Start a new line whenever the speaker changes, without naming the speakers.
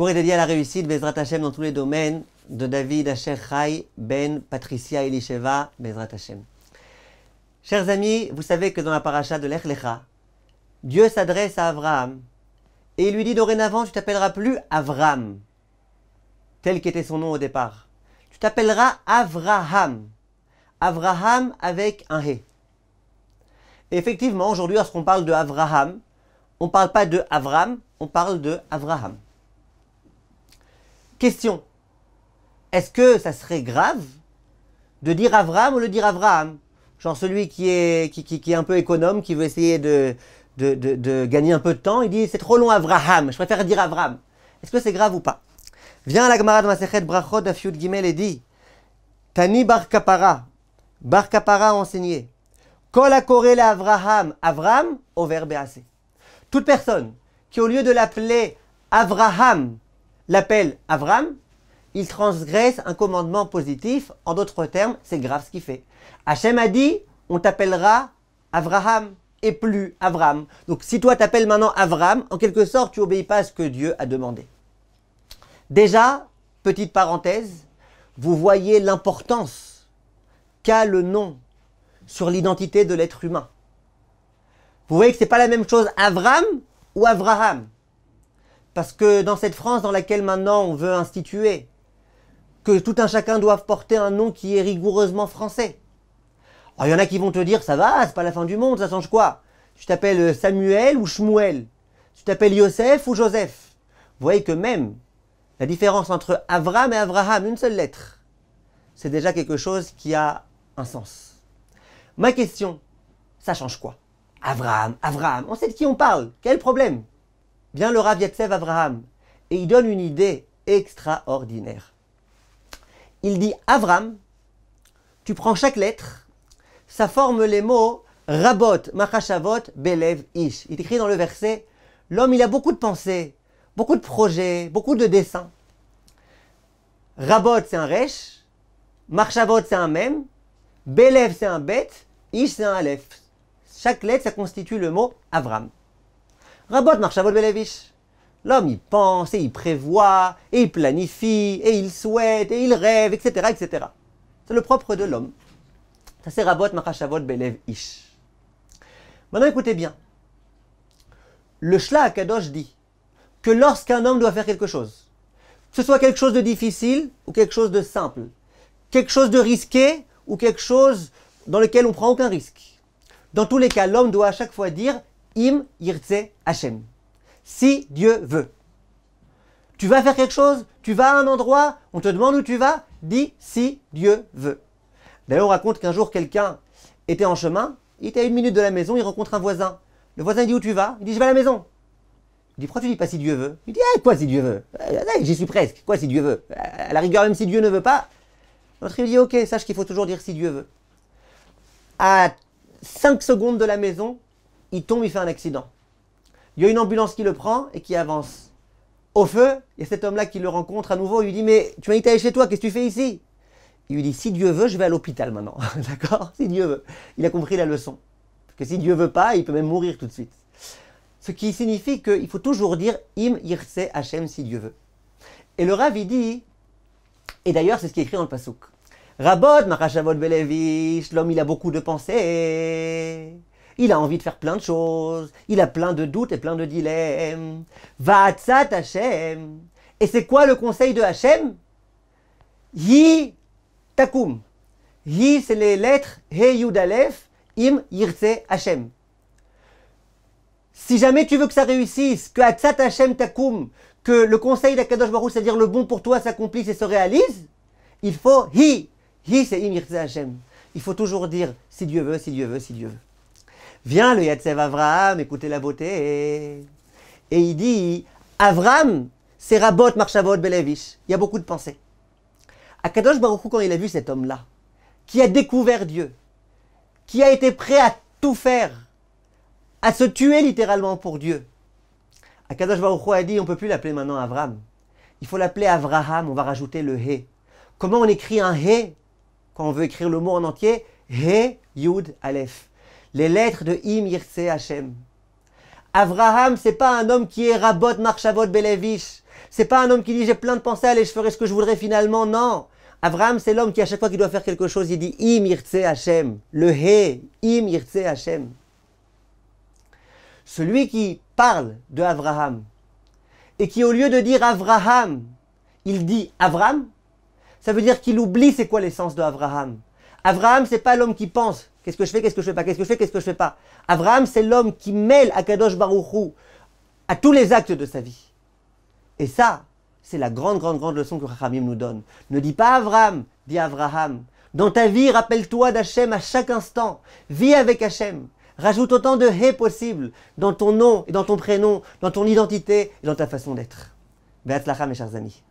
Cours est dédié à la réussite, Bezrat Hashem, dans tous les domaines, de David Asher Chai, Ben, Patricia Elisheva, Bezrat Hashem. Chers amis, vous savez que dans la paracha de Lech Lecha, Dieu s'adresse à Abraham et il lui dit dorénavant, tu t'appelleras plus Avram, tel qu'était son nom au départ. Tu t'appelleras Avraham. Avraham avec un He. Et effectivement, aujourd'hui, lorsqu'on parle de Avraham, on ne parle pas de Avram, on parle de Avraham. Question. Est-ce que ça serait grave de dire Avram ou de dire Avraham? Genre celui qui est un peu économe, qui veut essayer de gagner un peu de temps, il dit c'est trop long Avraham, je préfère dire Avram. Est-ce que c'est grave ou pas? Viens à la Gemara de Masechet Brachot d'Af Yud Gimel et dit Tani Bar Kapara a enseigné Kol hakoré la Avraham, Avram, au verbe assez. Toute personne qui au lieu de l'appeler Avraham, l'appelle Avram, il transgresse un commandement positif. En d'autres termes, c'est grave ce qu'il fait. Hachem a dit, on t'appellera Avraham et plus Avram. Donc si toi t'appelles maintenant Avram, en quelque sorte, tu n'obéis pas à ce que Dieu a demandé. Déjà, petite parenthèse, vous voyez l'importance qu'a le nom sur l'identité de l'être humain. Vous voyez que ce n'est pas la même chose Avram ou Avraham. Parce que dans cette France dans laquelle maintenant on veut instituer que tout un chacun doit porter un nom qui est rigoureusement français. Alors il y en a qui vont te dire, ça va, c'est pas la fin du monde, ça change quoi? Tu t'appelles Samuel ou Shmuel? Tu t'appelles Yosef ou Joseph? Vous voyez que même la différence entre Avram et Avraham, une seule lettre, c'est déjà quelque chose qui a un sens. Ma question, ça change quoi? Avraham, on sait de qui on parle, quel problème? Vient le Rav Yatsev Avraham et il donne une idée extraordinaire. Il dit Avram, tu prends chaque lettre, ça forme les mots Rabot, Machashavot, Belev, Ish. Il est écrit dans le verset, l'homme il a beaucoup de pensées, beaucoup de projets, beaucoup de dessins. Rabot c'est un Resh, Machashavot c'est un Mem, Belev c'est un Bet, Ish c'est un Aleph. Chaque lettre ça constitue le mot Avram. Rabot, Machashavot, Belev, Ish. L'homme, il pense, et il prévoit, et il planifie, et il souhaite, et il rêve, etc., etc. C'est le propre de l'homme. Ça c'est Rabot, Machashavot, Belev, Ish. Maintenant écoutez bien. Le Shla HaKadosh dit que lorsqu'un homme doit faire quelque chose, que ce soit quelque chose de difficile ou quelque chose de simple, quelque chose de risqué ou quelque chose dans lequel on ne prend aucun risque, dans tous les cas, l'homme doit à chaque fois dire Im Yirtze Hashem. Si Dieu veut. Tu vas faire quelque chose, tu vas à un endroit, on te demande où tu vas, dis si Dieu veut. D'ailleurs, on raconte qu'un jour, quelqu'un était en chemin, il était à 1 minute de la maison, il rencontre un voisin. Le voisin dit où tu vas? Il dit je vais à la maison. Il dit pourquoi tu dis pas si Dieu veut? Il dit quoi si Dieu veut? J'y suis presque, quoi si Dieu veut? À la rigueur, même si Dieu ne veut pas. L'autre il dit ok, sache qu'il faut toujours dire si Dieu veut. À 5 secondes de la maison, il tombe, il fait un accident. Il y a une ambulance qui le prend et qui avance. Au feu, il y a cet homme-là qui le rencontre à nouveau. Il lui dit, mais tu m'as dit d'aller chez toi, qu'est-ce que tu fais ici? Il lui dit, si Dieu veut, je vais à l'hôpital maintenant. D'accord? Si Dieu veut. Il a compris la leçon. Parce que si Dieu veut pas, il peut même mourir tout de suite. Ce qui signifie qu'il faut toujours dire, Im Yirtze Hashem, si Dieu veut. Et le Rav, il dit, et d'ailleurs, c'est ce qui est écrit dans le Passouk. Rabot, Machashavot, Belev, Ish, l'homme, il a beaucoup de pensées. Il a envie de faire plein de choses, il a plein de doutes et plein de dilemmes. Va'atzat Hashem. Et c'est quoi le conseil de Hashem? Yi takum. Yi, c'est les lettres He Yud Aleph, Im Yirtze Hashem. Si jamais tu veux que ça réussisse, que Atzat Hashem takum, que le conseil d'Akadosh Baruch Hu, c'est-à-dire le bon pour toi, s'accomplisse et se réalise, il faut Hi. Hi, c'est Im Yirtze Hashem. Il faut toujours dire si Dieu veut, si Dieu veut, si Dieu veut. Vient le Yatsev Avraham, écoutez la beauté. Et il dit, Avram, c'est Rabot, Machashavot, Belev, Ish. Il y a beaucoup de pensées. Akadosh Baruch Hu, quand il a vu cet homme-là, qui a découvert Dieu, qui a été prêt à tout faire, à se tuer littéralement pour Dieu, Akadosh Baruch Hu a dit, on ne peut plus l'appeler maintenant Avram. Il faut l'appeler Avraham, on va rajouter le He. Comment on écrit un He quand on veut écrire le mot en entier? He, Yud, Aleph. Les lettres de Im Yirtze Hashem. Avraham, c'est pas un homme qui est Rabot, Machashavot, Belev, Ish. C'est pas un homme qui dit j'ai plein de pensées, allez, je ferai ce que je voudrais finalement. Non. Abraham, c'est l'homme qui, à chaque fois qu'il doit faire quelque chose, il dit Im Yirtse Hashem. Le He, Im Yirtse Hashem. Celui qui parle de Abraham et qui, au lieu de dire Abraham, il dit Avram, ça veut dire qu'il oublie c'est quoi l'essence de Abraham. Abraham, c'est pas l'homme qui pense qu'est-ce que je fais, qu'est-ce que je fais pas, qu'est-ce que je fais, qu'est-ce que je fais pas. Abraham, c'est l'homme qui mêle Akadosh Baruch Hu à tous les actes de sa vie. Et ça, c'est la grande leçon que Chachamim nous donne. Ne dis pas Avram, dis Avraham. Dans ta vie, rappelle-toi d'Hachem à chaque instant. Vis avec Hachem. Rajoute autant de He possible dans ton nom et dans ton prénom, dans ton identité et dans ta façon d'être. Be'atzlacha, mes chers amis.